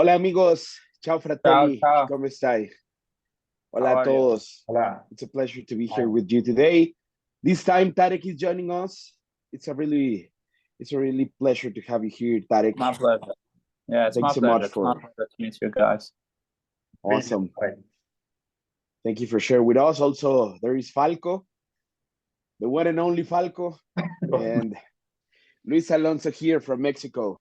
Hola amigos, ciao Ciao, fratelli, ciao. ¿cómo estáis? How Hola a are you? todos. Hola. It's a pleasure to be Hi. here with you today. This time Tarek is joining us. It's a really pleasure to have you here, Tarek. My pleasure. Yeah, it's Thanks my so much pleasure. It's my for pleasure to meet you guys. awesome. Right. Thank you for sharing with us. Also, there is Falco, the one and only Falco, and Luis Alonso here from Mexico.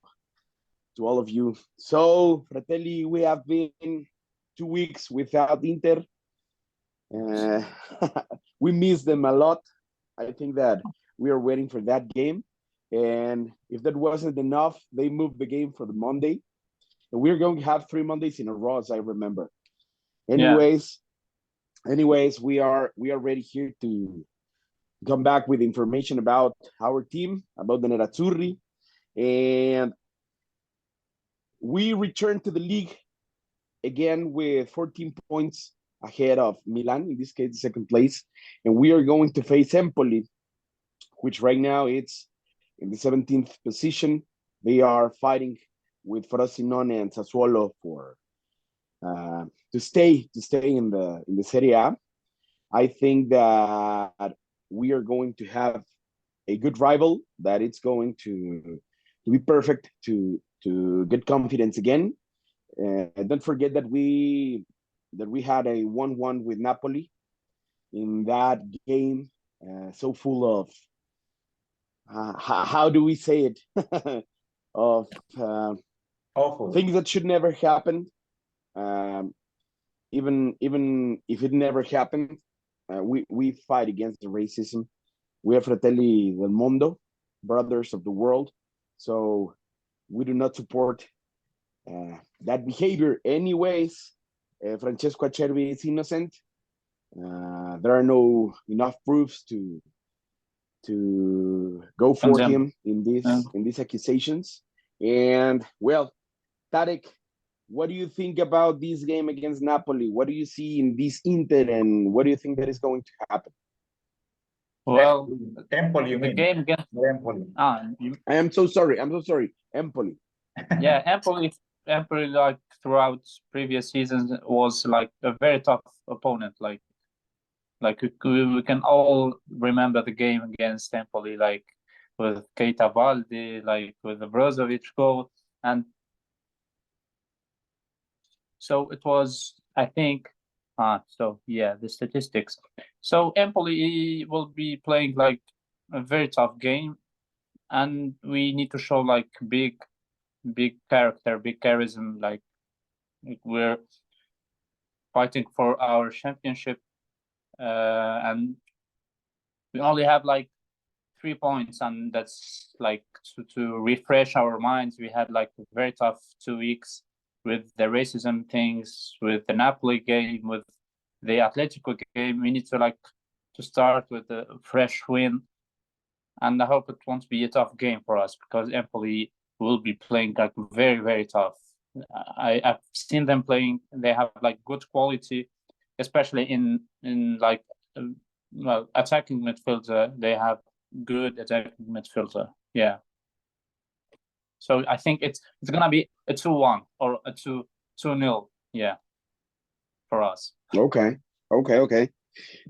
To all of you. So, fratelli, we have been 2 weeks without Inter. Uh, we miss them a lot. I think that we are waiting for that game. And if that wasn't enough, they moved the game for the Monday. And we're going to have 3 Mondays in a row, as I remember. Yeah. Anyways, we are ready here to come back with information about our team, about the Nerazzurri. And we return to the league again with 14 points ahead of Milan, in this case, second place. And we are going to face Empoli, which right now it's in the 17th position. They are fighting with Frosinone and Sassuolo for to stay in the Serie A. I think that we are going to have a good rival that it's going to be perfect to get confidence again. Don't forget that we had a 1-1 with Napoli in that game, so full of how do we say it of Awful. things that should never happen. Um, even if it never happened, we fight against the racism. We are Fratelli del Mondo, brothers of the world. So we do not support that behavior. Anyways, Francesco Acerbi is innocent. There are no enough proofs to go for Condemn. him in these accusations. And well, Tarek, what do you think about this game against Napoli? What do you see in this Inter, and what do you think that is going to happen? Well, Empoli, you the mean? game against Empoli. I am so sorry. I'm so sorry. Empoli. yeah, Empoli like throughout previous seasons was like a very tough opponent. Like we can all remember the game against Empoli, like with Keita Baldi, like with the Brozovic goal, and so it was, I think. So yeah, the statistics. So Empoli will be playing like a very tough game, and we need to show like big character, big charism. Like we're fighting for our championship, and we only have like 3 points, and that's like to refresh our minds. We had like a very tough 2 weeks with the racism things, with the Napoli game, with the Atletico game. We need to like to start with a fresh win, and I hope it won't be a tough game for us because Empoli will be playing like very tough. I've seen them playing. They have like good quality, especially in like well, attacking midfielder. They have good attacking midfielder. Yeah. So I think it's gonna be a 2-1 or a 2-0. Yeah, for us. Okay.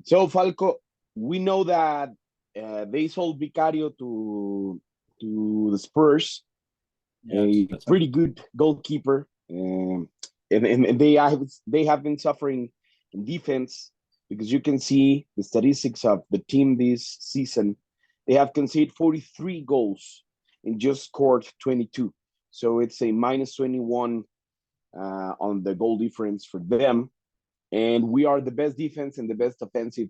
So Falco, we know that they sold Vicario to the Spurs, a pretty good goalkeeper, and they have been suffering in defense because you can see the statistics of the team this season. They have conceded 43 goals and just scored 22. So it's a minus 21 on the goal difference for them. And we are the best defense and the best offensive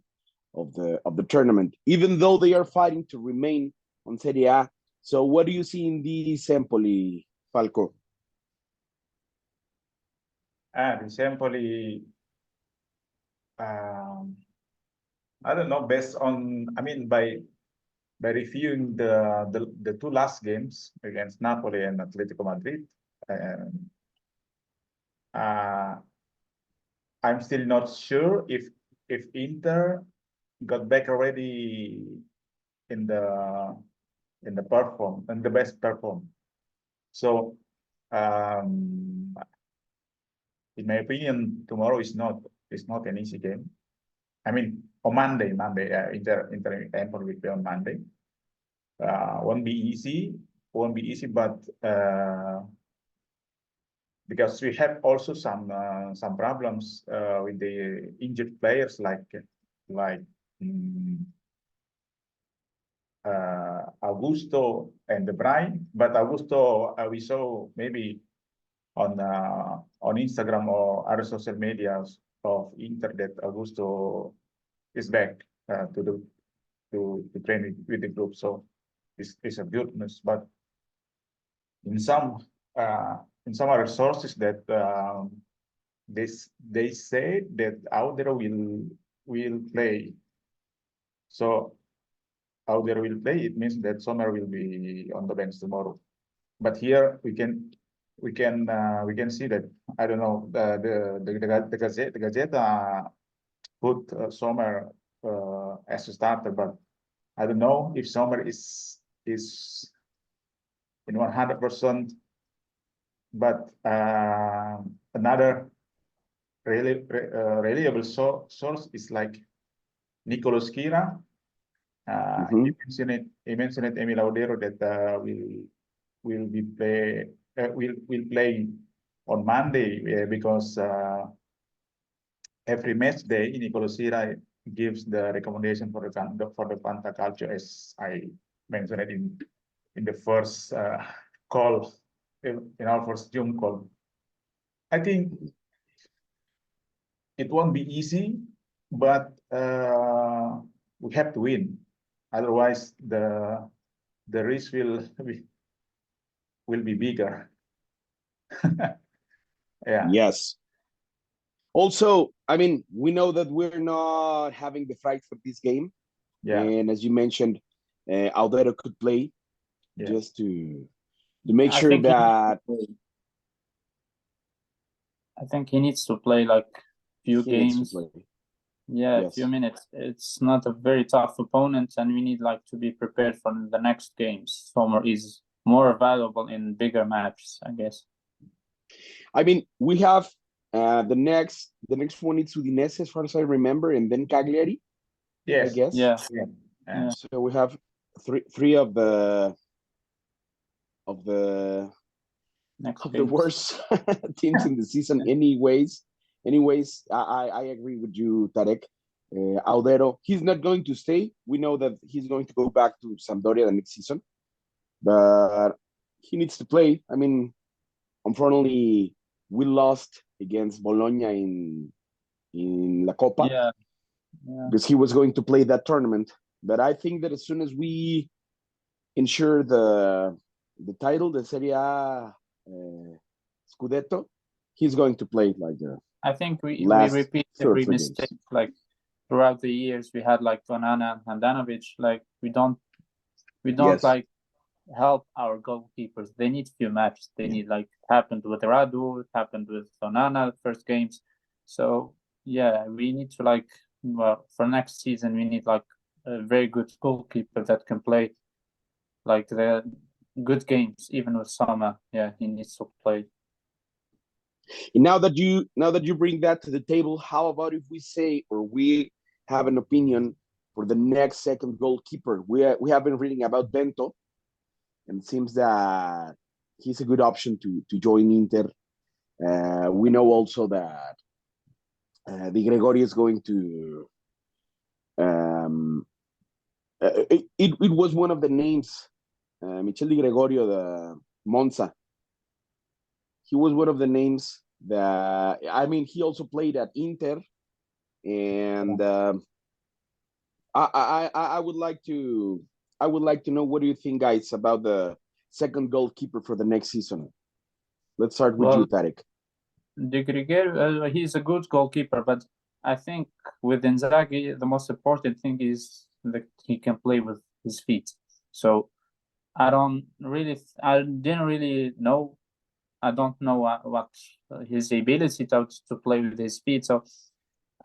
of the tournament, even though they are fighting to remain on Serie A. So what do you see in this Empoli, Falco? This Empoli, I don't know, based on, I mean, by reviewing the two last games against Napoli and Atletico Madrid, I'm still not sure if Inter got back already in the best perform. So in my opinion, tomorrow is not an easy game. I mean, on Monday, Inter Empoli will play on Monday. Won't be easy, but because we have also some problems with the injured players like Augusto and De Bruyne. But Augusto, we saw maybe on Instagram or other social medias of Inter that Augusto is back to train with the group. So it's a good news. But in some other sources that they say that Audero will play. So Audero will play. It means that Sommer will be on the bench tomorrow. But here we can see that, I don't know, the Gazeta put Sommer as a starter, but I don't know if Sommer is in 100%. But another reliable source is like Nicolas Kira. He mentioned it, Emil Audero, that will play on Monday because every match day Nicolas Kira gives the recommendation for the Panta Calcio, as I mentioned it in the first call, in our first Zoom call. I think it won't be easy, but we have to win. Otherwise, the risk will be bigger. Yeah. Yes. Also, I mean, we know that we're not having the fight for this game. Yeah. And as you mentioned, Audero could play just to make sure that I think he needs to play like few games. Yeah, yes. a few minutes. It's not a very tough opponent, and we need like to be prepared for the next games. Sommer is more valuable in bigger matches, I guess. I mean, we have the next one is Udinese, as far as I remember, and then Cagliari. Yes. I guess. Yeah. So we have three of the worst teams in the season. Anyways, I agree with you, Tarek. Audero, he's not going to stay. We know that he's going to go back to Sampdoria the next season, but he needs to play. I mean, unfortunately, we lost against Bologna in La Copa because he was going to play that tournament. But I think that as soon as we ensure the title, the Serie A Scudetto, he's going to play like I think we repeat every mistake games. Like throughout the years we had like Tonana and Handanovic. Like we don't like help our goalkeepers. They need few matches. They need, like happened with Radu, it happened with Tonana first games. So yeah, we need to like, well, for next season we need like a very good goalkeeper that can play like the good games, even with Sommer. Yeah, he needs to play. And now that you bring that to the table, how about if we say, or we have an opinion for the next second goalkeeper? We have been reading about Bento, and it seems that he's a good option to join Inter. We know also that Di Gregorio is going to. It was one of the names, Michel Di Gregorio, the Monza. He was one of the names that, I mean, he also played at Inter, and I would like to know, what do you think, guys, about the second goalkeeper for the next season? Let's start with you, Tarek. Di Gregorio, he's a good goalkeeper, but I think with Inzaghi, the most important thing is that he can play with his feet. So I didn't really know. I don't know what his ability to play with his feet. So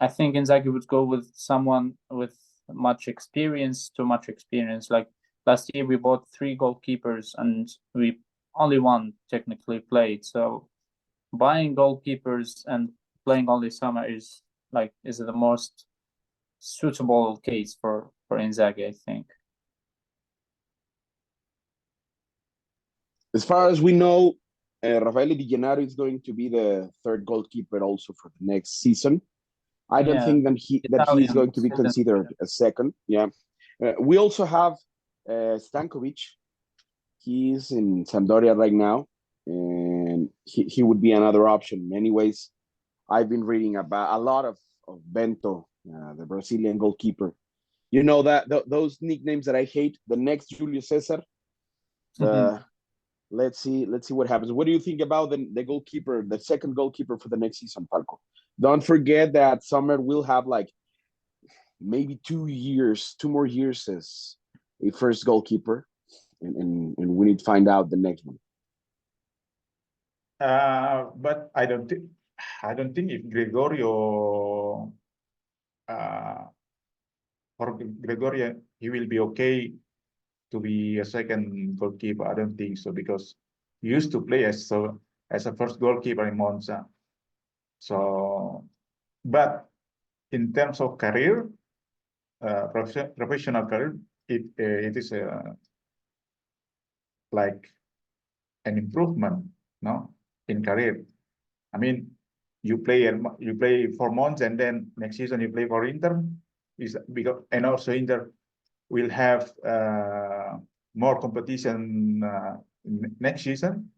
I think Inzaghi would go with someone with too much experience. Like last year, we bought 3 goalkeepers and only one technically played. So buying goalkeepers and playing only Sommer is the most suitable case for Inzaghi, I think. As far as we know, Raffaele Di Gennaro is going to be the third goalkeeper also for the next season. I don't think that he's going to be considered a second. Yeah, we also have Stankovic. He's in Sampdoria right now, and he would be another option. Anyways, I've been reading about a lot of Bento, the Brazilian goalkeeper. You know that those nicknames that I hate. The next Julio Cesar. Let's see what happens. What do you think about the goalkeeper, the second goalkeeper for the next season, Falco? Don't forget that Sommer will have like maybe 2 more years as a first goalkeeper, and we need to find out the next one. But I don't think if Gregorio for Gregorio he will be okay to be a second goalkeeper. I don't think so, because he used to play as a first goalkeeper in Monza. So, but in terms of career, professional career, it is like an improvement, no, in career. I mean, you play 4 months and then next season you play for Inter, is because, and also Inter will have more competition next season,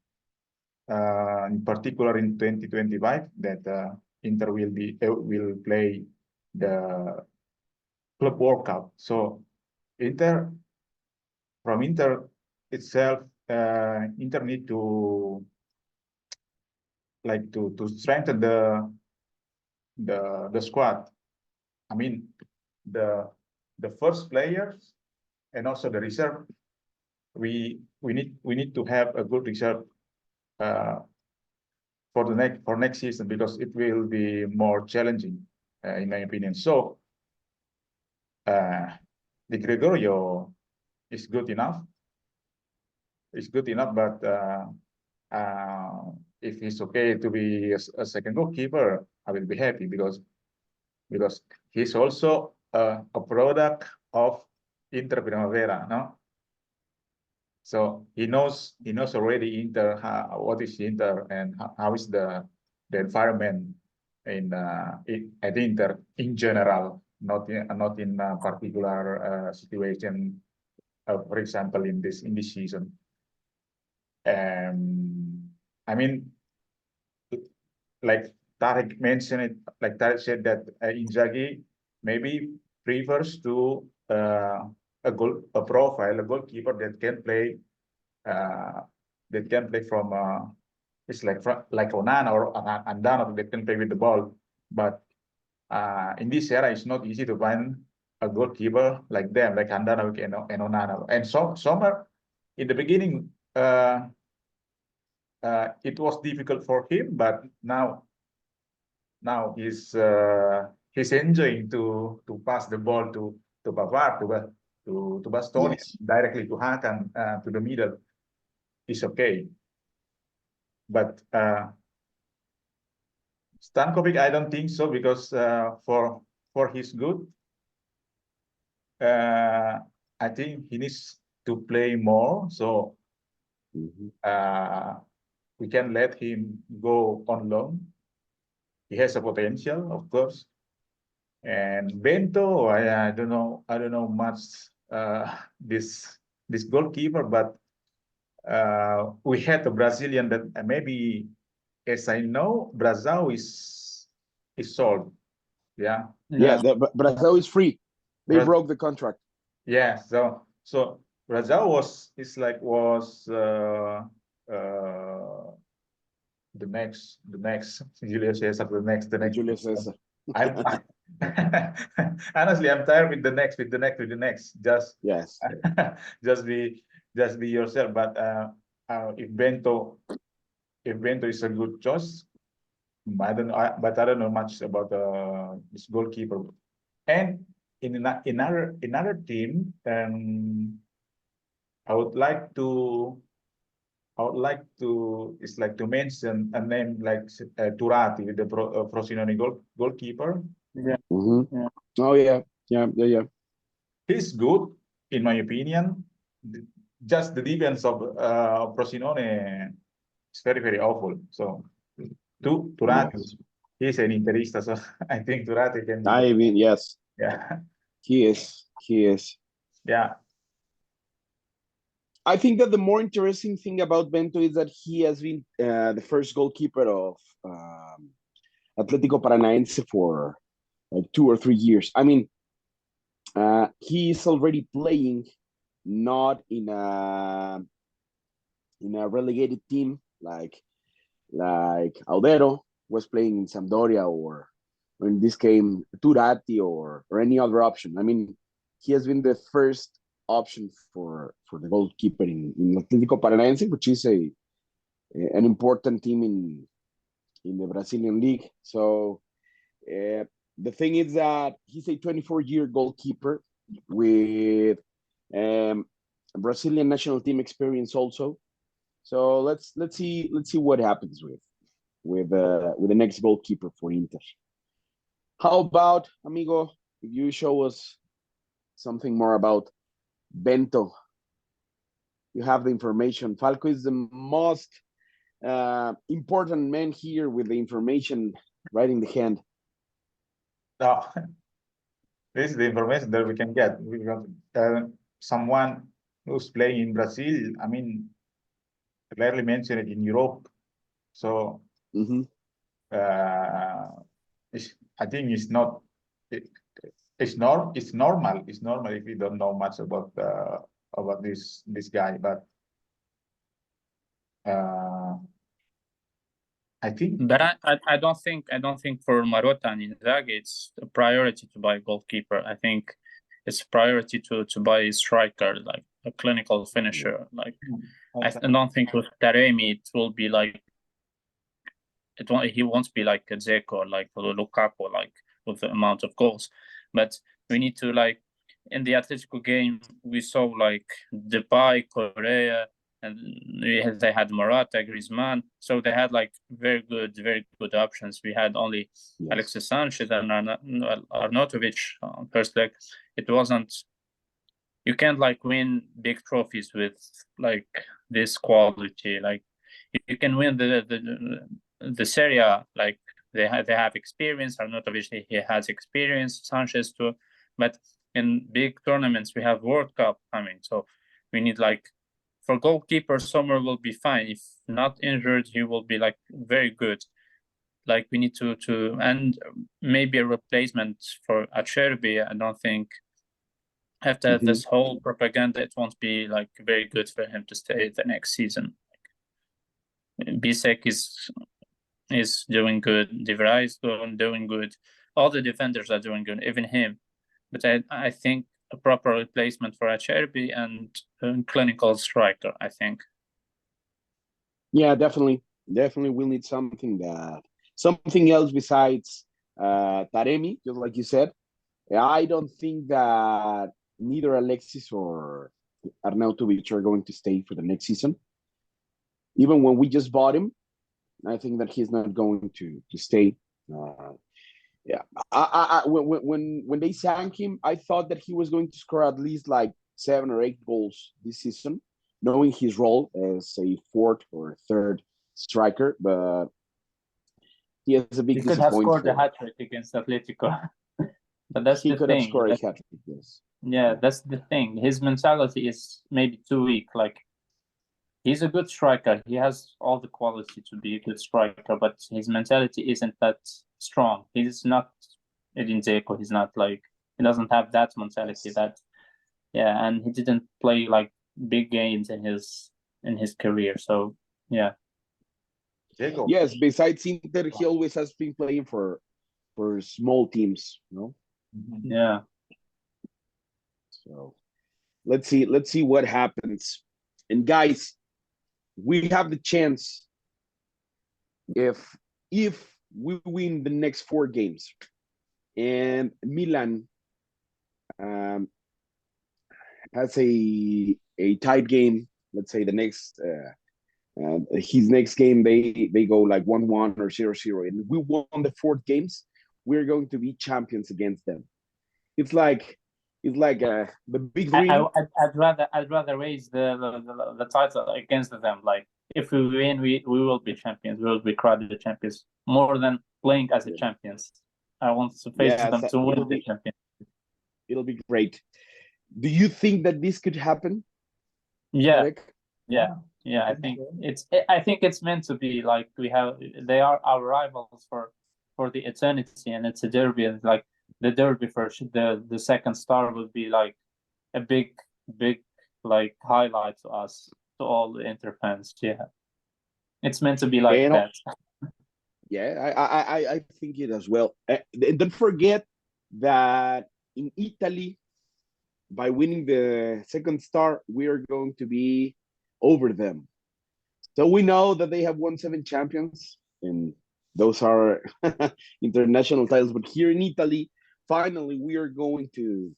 in particular in 2025, that Inter will play the Club World Cup. So from Inter itself, Inter need to strengthen the squad. I mean, the first players and also the reserve. We need to have a good reserve for next season, because it will be more challenging, in my opinion. So the Gregorio is good enough. It's good enough, but if he's okay to be a second goalkeeper, I will be happy, because he's also a product of Inter Primavera, no? So he knows already Inter, what is Inter, and how is the environment at Inter in general, not in a particular situation. For example, in this season. I mean, like Tarek mentioned it, like Tarek said that Inzaghi maybe prefers to a goalkeeper that can play from it's like Onana or Andano that can play with the ball. But in this era, it's not easy to find a goalkeeper like them, like Andano and Onana. And Sommer, in the beginning, it was difficult for him, but now he's enjoying to pass the ball to Pavard, to Bastoni, yes, directly to Hakan, to the middle. Is okay. But Stankovic, I don't think so, because for his good, I think he needs to play more. So we can let him go on loan. He has a potential, of course. And Bento, I don't know much this goalkeeper, but we had a Brazilian that maybe, as I know, Brazil is sold. Yeah. Yeah, Brazil is free. They broke the contract. Yeah. So Brazil was the next Julius Caesar, the next Julius Caesar. Honestly, I'm tired with the next. Just yes. just be yourself. But if Bento is a good choice, I don't know much about this goalkeeper. And in another team, I would like to I would like to mention a name like Turati, the Frosinone goalkeeper. Yeah. Mhm. Yeah. Oh yeah. He's good, in my opinion. Just the defense of Frosinone is very, very awful. So, Turati, Yes. he's an Interista, so I think Turati can be. I mean, yes, Yeah, he is. He is. yeah. I think that the more interesting thing about Bento is that he has been the first goalkeeper of Atlético Paranaense for like 2 or 3 years. I mean, he is already playing not in a relegated team like Aldero was playing in Sampdoria, or in this case Turati, or any other option. I mean, he has been the first option for the goalkeeper in Atlético Paranaense, which is an important team in the Brazilian league. So the thing is that he's a 24-year goalkeeper with um, Brazilian national team experience also. So let's see what happens with the next goalkeeper for Inter. How about, amigo, if you show us something more about Bento? You have the information. Falco is the most important man here with the information right in the hand. No, this is the information that we can get. We got someone who's playing in Brazil. I mean, rarely mentioned in Europe. So Mm-hmm. I think it's not. It's normal. It's normal if you don't know much about this guy, but I think. But I don't think for Marotta and Inzaghi it's a priority to buy a goalkeeper. I think it's a priority to buy a striker, like a clinical finisher. Like I don't think with Taremi it will be like he won't be like a Dzeko, like Lukaku, like with the amount of goals. But we need to, like, in the Atletico game we saw like Depay, Correa, and they had Morata, Griezmann, so they had like very good options. We had only Alexis Sanchez and Arnautovic first leg. It wasn't. You can't like win big trophies with like this quality. Like you can win the Serie A, like they have experience. Arnautovic, he has experience. Sanchez too, but in big tournaments we have World Cup coming, so we need like. For goalkeeper, Sommer will be fine. If not injured, he will be like very good. Like we need to and maybe a replacement for Acerbi. I don't think after this whole propaganda, it won't be like very good for him to stay the next season. Bisek is doing good. De Vrij is doing good. All the defenders are doing good, even him. But I think a proper replacement for Acerbi and a clinical striker, I think. Yeah, definitely we'll need something else besides Taremi, just like you said. I don't think that neither Alexis or Arnautovic are going to stay for the next season. Even when we just bought him, I think that he's not going to stay. Yeah, when they signed him, I thought that he was going to score at least like 7 or 8 goals this season, knowing his role as a fourth or third striker. But he has a big He could have disappointment. scored a hat trick against Atletico, but that's he the could thing. have scored a hat trick. Yes. Yeah, that's the thing. His mentality is maybe too weak. Like he's a good striker. He has all the quality to be a good striker, but his mentality isn't that strong. He's not Edin Dzeko. He's not like he doesn't have that mentality. That and he didn't play like big games in his career. So yeah. Dzeko. Yes, besides Inter, he always has been playing for small teams, you know. Yeah. So let's see what happens. And guys, we have the chance if we win the next 4 games and Milan has a tight game, let's say the next And his next game, they go like 1-1 or 0-0, and we won the 4 games. We're going to be champions against them. It's like the big dream. I'd rather raise the title against them. Like if we win, we will be champions. We will be crowned the champions more than playing as a champions. I want to face Yes, them to win the champions. it'll be great. Do you think that this could happen? Yeah, Tarek? yeah. I think it's meant to be. Like they are our rivals for the eternity, and it's a derby, and like the derby for the second star would be like a big like highlight to us, to all the Inter fans. Yeah, it's meant to be like And that. yeah, I think it as well. And don't forget that in Italy, by winning the second star, we are going to be over them. So we know that they have won 7 champions, and those are international titles. But here in Italy, finally, we are going to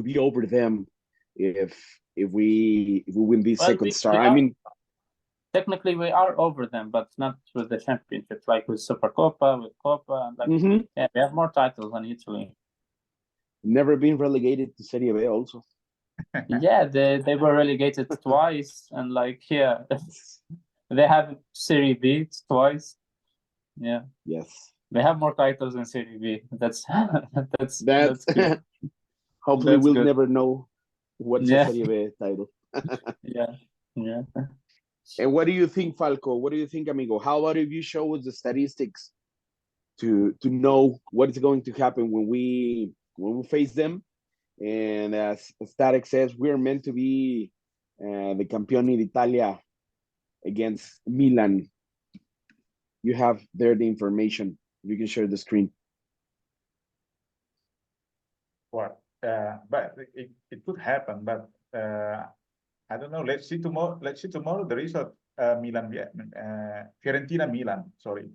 be over them if we win this Well, second star. we I are mean, technically we are over them, but not with the championships, like with Supercoppa, with Coppa, and like yeah, we have more titles than Italy. never been relegated to Serie B also. Yeah, they were relegated twice, and like yeah, they have Serie B twice. Yeah, Yes, they have more titles than Serie B. That's that's good. hopefully That's we'll good. never know what's a Yeah, Serie B title. yeah. And what do you think, Falco? What do you think, amigo? How about if you show us the statistics to know what is going to happen when we face them? And as Tarek says, we're meant to be the Campioni d'Italia against Milan. You have there the information. You can share the screen. What? But it could happen, but I don't know. Let's see tomorrow. Let's see tomorrow the result. Milan, Fiorentina, Milan. Sorry,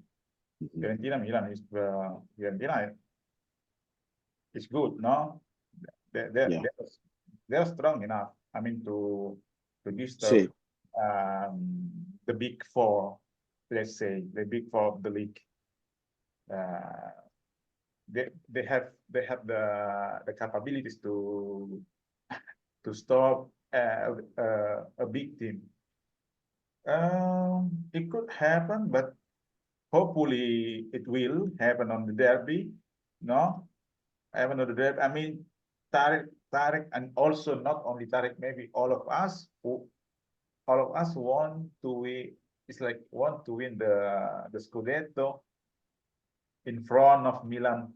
Fiorentina, Milan is Fiorentina is good. No, they Yeah. they're strong enough. I mean to disturb Sí. the big four. Let's say the big four of the league. They have the capabilities to stop a big team. It could happen, but hopefully it will happen on the derby. No, happen on the derby. I mean, Tarek, and also not only Tarek, maybe all of us want to win. It's like want to win the Scudetto in front of Milan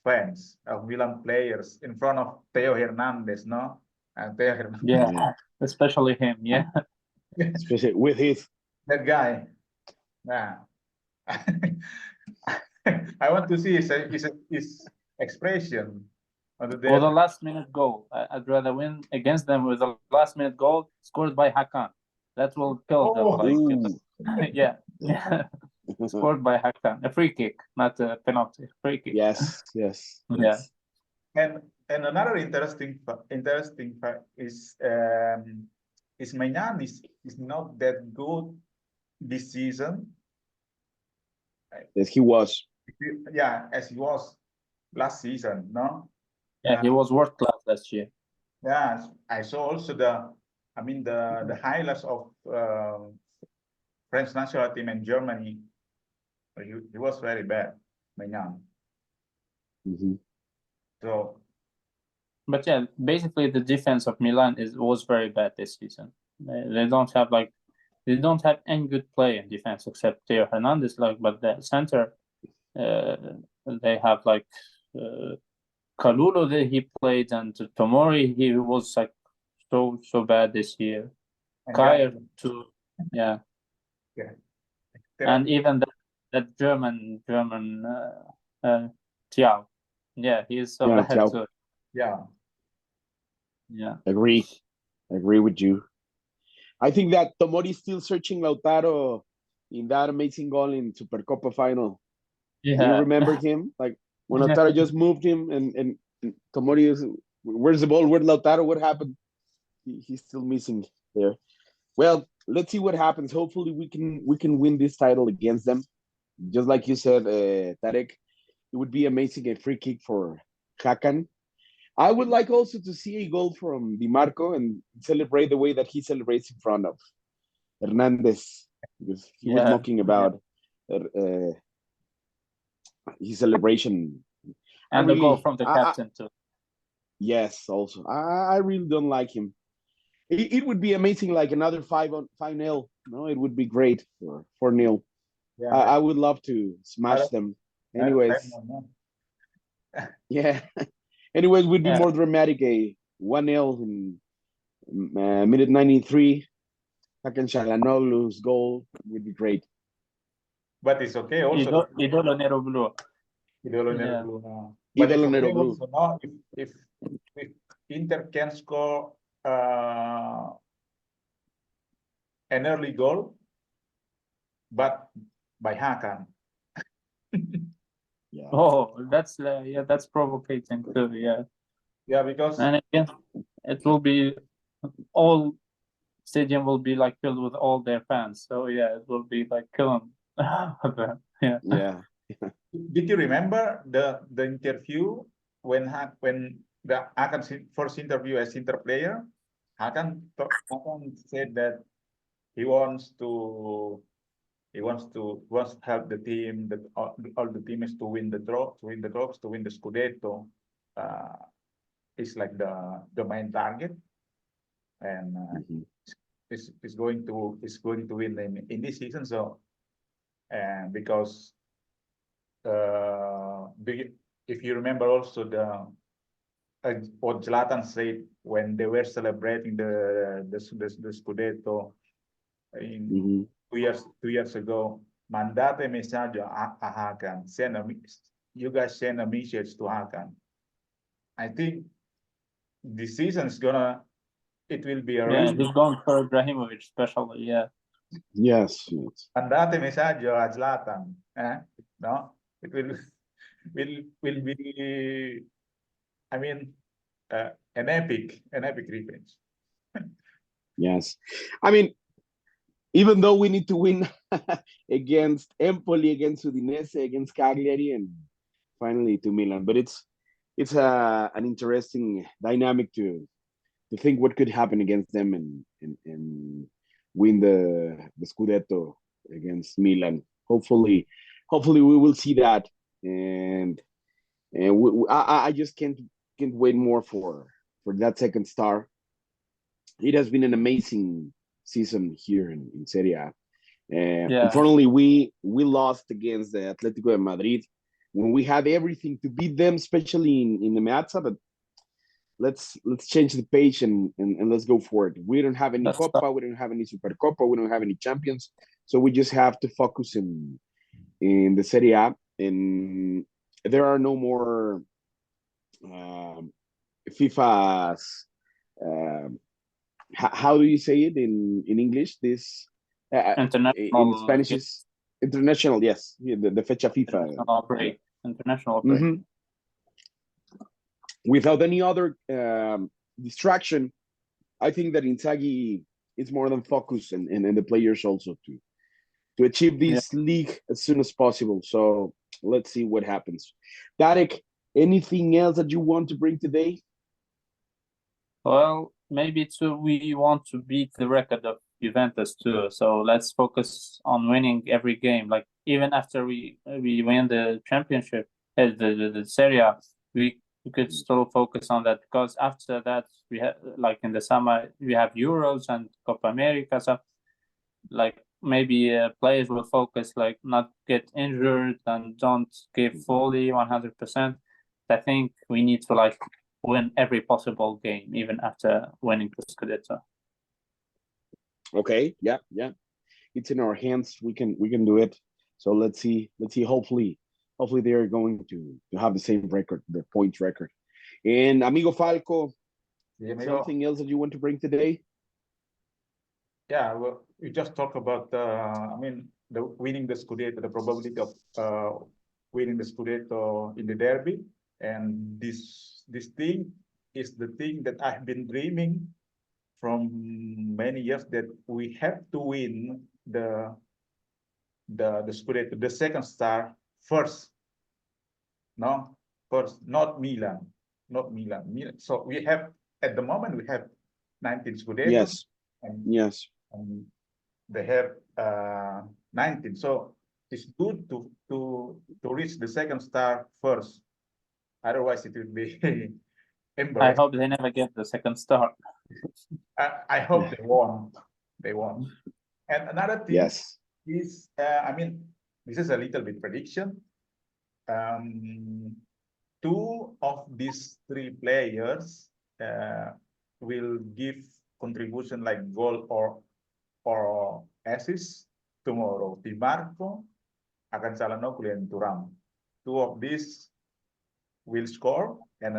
fans, of Milan players, in front of Theo Hernandez, no? And Theo Hernandez. Yeah, especially him. Yeah, especially with his that guy. Yeah. I want to see his expression on the or the day. last minute goal. I'd rather win against them with a last minute goal scored by Hakan. That will kill them. Like, yeah, scored by Hakan. A free kick, not a penalty. Free kick. yes. Yeah. And another interesting fact is Maignan is not that good this season. Yes, he was. Yeah, as he was last season, no? Yeah, he was world class last year. Yeah, I saw also the highlights of French national team in Germany. He was very bad, Maignan. So, but yeah, basically the defense of Milan was very bad this season. They don't have any good play in defense except Theo Hernandez. Like, but the center, they have like Kalulu that he played, and Tomori. He was like so bad this year. Kaya too, yeah. And even that German Tiao, yeah, he's so bad Thiago. too. Yeah. Agree with you. I think that Tomori is still searching Lautaro in that amazing goal in Supercopa final. Yeah. Do you remember him? Like when Lautaro just moved him and Tomori is, where's the ball? Where's Lautaro? What happened? He's still missing there. Well, let's see what happens. Hopefully, we can win this title against them. Just like you said, Tarek, it would be amazing a free kick for Hakan. I would like also to see a goal from Di Marco and celebrate the way that he celebrates in front of Hernandez, because he was Yeah, talking about his celebration. and the goal from the captain too. Yes, also I really don't like him. It would be amazing, like another 5-0. No, it would be great for 4-0. Yeah, I would love to smash don't- them. I don't Anyways, know. yeah. Anyways, would be Yeah. more dramatic. A 1-0 in minute 93. Hakan Çalhanoğlu's goal would be great. But it's okay also. Idolo Nero Blue. Idolo Yeah. Nero Blue. But it's Idolo okay Nero Blue. also, no? If Inter can score an early goal, but by Hakan. Yeah. Oh, that's that's provocating too. Yeah, Yeah, because and again, it will be all stadium will be like filled with all their fans. So yeah, it will be like killing them. Yeah. Yeah. did you remember the interview when the Hakan first interview as Inter player? Hakan said that he wants to help the team, that all the team is to win the trophies, to win the Scudetto. It's like the main target, and is going to win in this season. So, and because if you remember also what Zlatan said when they were celebrating the Scudetto in 2 years ago, mandate message a Hakan, you guys send a message to Hakan. I think this season is it will be a Yeah, really he's going for Ibrahimovic, especially. Yeah. Yes. mandate message a Zlatan. No, it will be, I mean, an epic revenge. Yes. I mean, even though we need to win against Empoli, against Udinese, against Cagliari, and finally to Milan, but it's an interesting dynamic to think what could happen against them and win the Scudetto against Milan. Hopefully we will see that, and I just can't wait more for that second star. It has been an amazing season here in Serie A. Yeah. Unfortunately, we lost against the Atletico de Madrid when we had everything to beat them, especially in the Meazza. But let's change the page and let's go forward. We don't have any Copa, we don't have any Supercopa, we don't have any champions, so we just have to focus in the Serie A, and there are no more FIFA's. How do you say it in English? This International in Spanish is international. Yes, the fecha FIFA. International break. Without any other distraction, I think that Inzaghi is more than focused, and the players also to achieve this league as soon as possible. So let's see what happens. Tarek, anything else that you want to bring today? Well, maybe we want to beat the record of Juventus too. So let's focus on winning every game. Like even after we win the championship, the Serie A, we could still focus on that, because after that we have, like in the summer, we have Euros and Copa America. So like maybe players will focus, like not get injured and don't give fully 100%. I think we need to like win every possible game, even after winning the Scudetto. Okay, yeah, it's in our hands. We can do it. So let's see. Hopefully they are going to have the same record, the points record. And amigo Falco, something else that you want to bring today? Yeah, well, we just talked about the winning the Scudetto, the probability of winning the Scudetto in the derby, and this thing is the thing that I've been dreaming from many years that we have to win the Scudetto, the second star first. No, first, not Milan, not Milan. So we have, at the moment, we have 19 Scudetto. Yes. And, Yes. and they have 19. So it's good to reach the second star first. Otherwise, it will be I embarrassing. hope they never get the second star. I hope they won't. They won't. And another thing Yes. is, I mean, this is a little bit prediction. Two of these three players will give contribution like goal or assist tomorrow. Di Marco akan Calhanoglu and Thuram. Two of these will score, and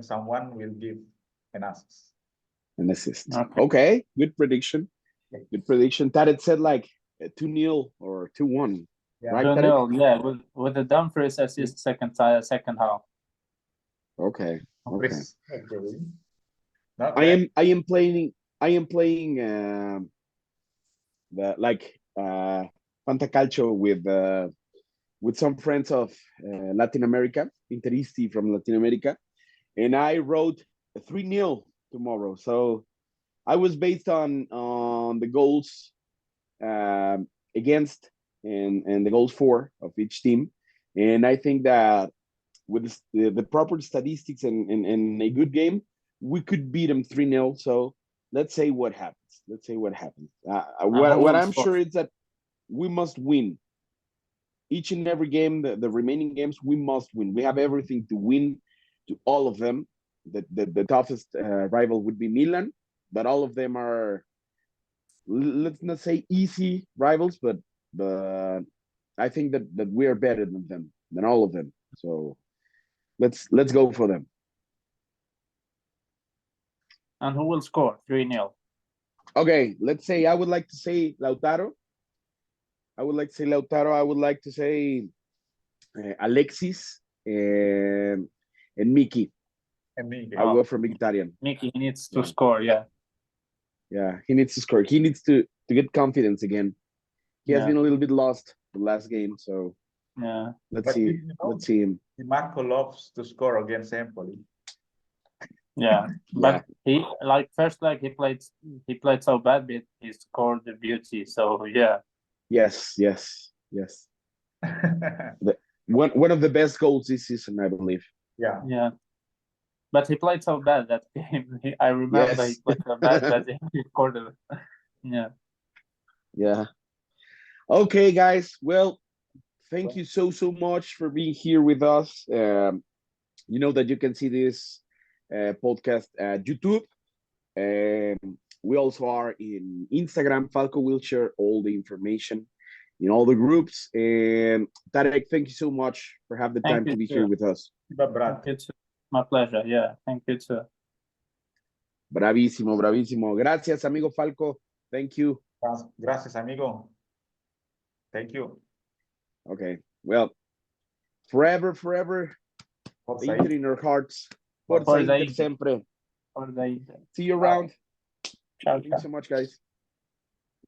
someone will give an assist. An assist. Okay. Okay. Good prediction. Good prediction. Tarek said like 2-0 or 2-1. Yeah. Right, 2-0, yeah, with the Dumfries assist second half. Okay. Okay. Okay. I am playing the like Fantacalcio with some friends of Latin America, Interisti from Latin America, and I wrote 3-0 tomorrow. So I was based on the goals against and the goals for of each team, and I think that with the proper statistics and a good game, we could beat them 3-0. So let's say what happens. Let's say what happens. What I'm sure is that we must win each and every game. The remaining games we must win. We have everything to win to all of them. The toughest rival would be Milan, but all of them are, let's not say easy rivals, but I think that we are better than them, than all of them. So let's go for them. And who will score? 3-0. Okay, let's say I would like to say Lautaro. I would like to say Alexis and Mickey. And me. I'll go for Mkhitaryan. Mickey, he needs to score, yeah. Yeah, he needs to score. He needs to get confidence again. He has been a little bit lost the last game, so yeah. Let's see him. Marco loves to score against Empoli. Yeah, but he first leg he played so bad, but he scored the beauty. So yeah. Yes. One of the best goals this season, I believe. Yeah. Yeah. But he played so bad that game. I remember he played so bad that he scored it. Yeah. Yeah. Okay, guys. Well, thank you so much for being here with us. You know that you can see this podcast at YouTube. We also are in Instagram. Falco will share all the information in all the groups. And Tarek, thank you so much for having the time to be here with us. It's my pleasure. Yeah, thank you too. Bravísimo. Gracias, amigo Falco. Thank you. Gracias, amigo. Thank you. Okay. Well, forever. Forza Inter in our hearts. Forza Inter Inter. sempre. Forza Inter. See you around. Ciao. Thank you so much, guys.